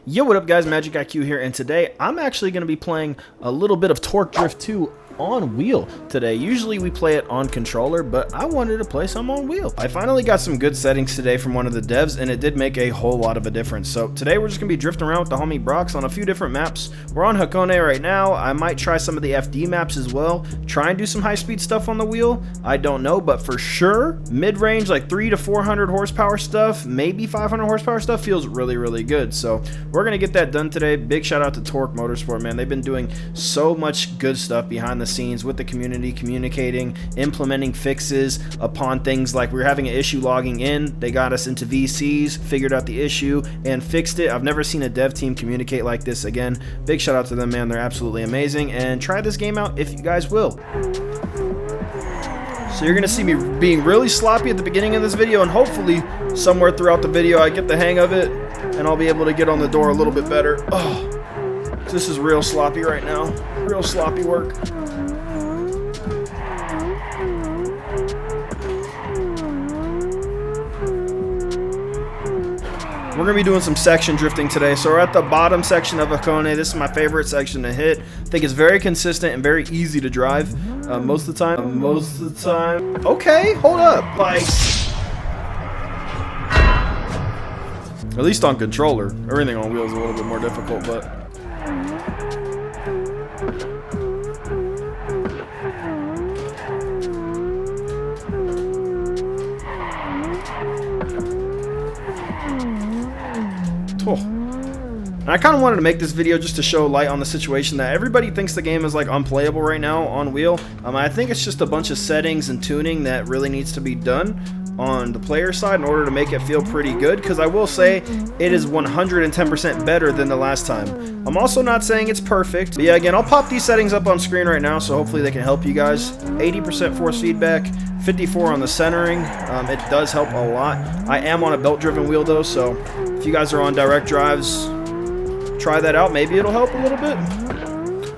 Yo, what up guys, MxgicIQ here, and today I'm actually going to be playing a little bit of Torque Drift 2 on wheel today. Usually we play it on controller, but I wanted to play some on wheel. I finally got some good settings today from one of the devs, and it did make a whole lot of a difference. So today we're just going to be drifting around with the homie Brox on a few different maps. We're on Hakone right now. I might try some of the FD maps as well. Try and do some high-speed stuff on the wheel. I don't know, but for sure, mid-range, like 300 to 400 horsepower stuff, maybe 500 horsepower stuff feels really, really good. So we're going to get that done today. Big shout out to Torque Motorsport, man. They've been doing so much good stuff behind the scenes with the community, communicating, implementing fixes upon things like we were having an issue logging in. They got us into VCs, figured out the issue, and fixed it. I've never seen a dev team communicate like this again. Big shout out to them, man. They're absolutely amazing. And try this game out if you guys will. So you're going to see me being really sloppy at the beginning of this video, and hopefully somewhere throughout the video I get the hang of it and I'll be able to get on the door a little bit better. Oh, this is real sloppy right now. Real sloppy work. We're going to be doing some section drifting today. So we're at the bottom section of Hakone. This is my favorite section to hit. I think it's very consistent and very easy to drive most of the time. Okay, hold up. Like, at least on controller. Everything on wheels is a little bit more difficult, but and I kind of wanted to make this video just to show light on the situation that everybody thinks the game is like unplayable right now on wheel. I think it's just a bunch of settings and tuning that really needs to be done on the player side in order to make it feel pretty good, because I will say it is 110% better than the last time. I'm also not saying it's perfect, but yeah, again, I'll pop these settings up on screen right now, so hopefully they can help you guys. 80% force feedback, 54 on the centering. It does help a lot. I am on a belt driven wheel though, so if you guys are on direct drives, try that out. Maybe it'll help a little bit.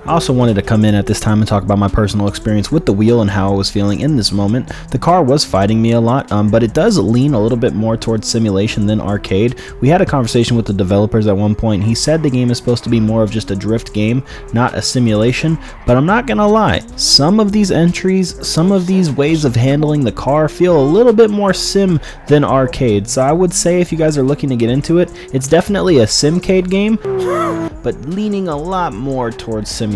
I also wanted to come in at this time and talk about my personal experience with the wheel and how I was feeling in this moment. The car was fighting me a lot, but it does lean a little bit more towards simulation than arcade. We had a conversation with the developers at one point. He said the game is supposed to be more of just a drift game, not a simulation, but I'm not gonna lie. Some of these entries, some of these ways of handling the car feel a little bit more sim than arcade. So I would say if you guys are looking to get into it, it's definitely a simcade game, but leaning a lot more towards simulation,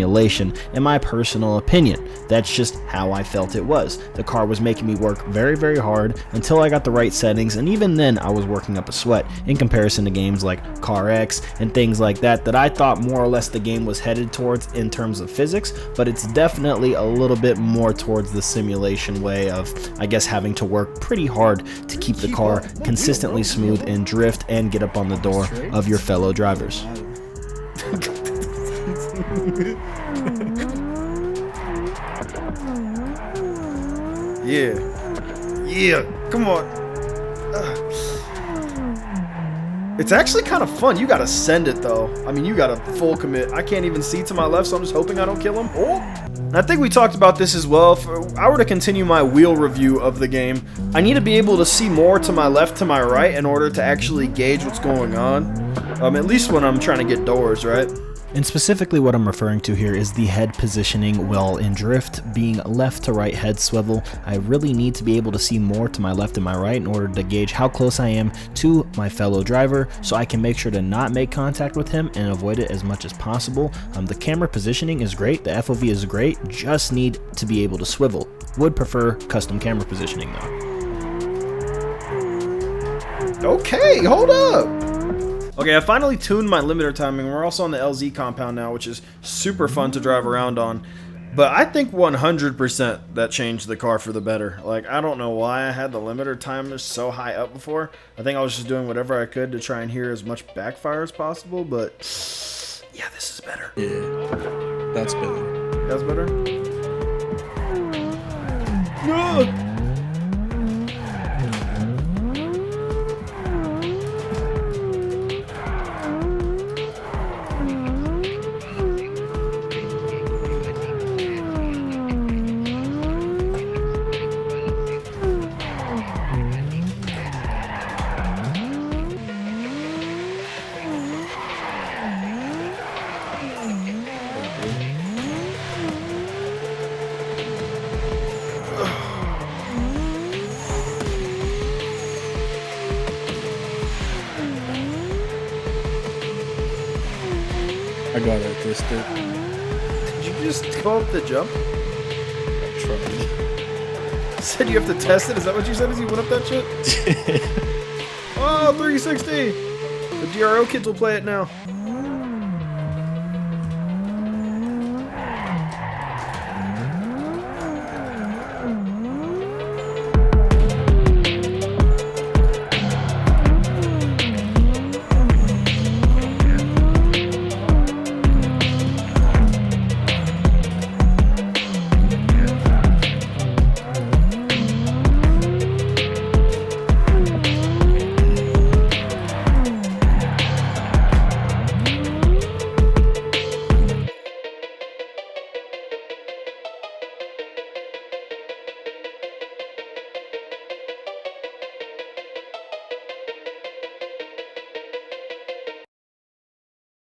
in my personal opinion. That's just how I felt it was. The car was making me work very, very hard until I got the right settings, and even then I was working up a sweat in comparison to games like Car X and things like that I thought more or less the game was headed towards in terms of physics, but it's definitely a little bit more towards the simulation way of, I guess, having to work pretty hard to keep the car consistently smooth and drift and get up on the door of your fellow drivers. Yeah, come on. It's actually kind of fun. You gotta send it though. I mean, you gotta full commit. I can't even see to my left, so I'm just hoping I don't kill him. Oh, and I think we talked about this as well. If I were to continue my wheel review of the game, I need to be able to see more to my left, to my right, in order to actually gauge what's going on. At least when I'm trying to get doors, right? And specifically what I'm referring to here is the head positioning while in drift, being left to right head swivel. I really need to be able to see more to my left and my right in order to gauge how close I am to my fellow driver, so I can make sure to not make contact with him and avoid it as much as possible. The camera positioning is great, the FOV is great, just need to be able to swivel. Would prefer custom camera positioning though. Okay, hold up. Okay, I finally tuned my limiter timing. We're also on the LZ compound now, which is super fun to drive around on. But I think 100% that changed the car for the better. Like, I don't know why I had the limiter timer so high up before. I think I was just doing whatever I could to try and hear as much backfire as possible, but yeah, this is better. Yeah, that's better. That's better? No! I got it twisted. Did you just go up the jump? I tried. Said you have to test it? Is that what you said as you went up that shit? Oh, 360! The DRO kids will play it now.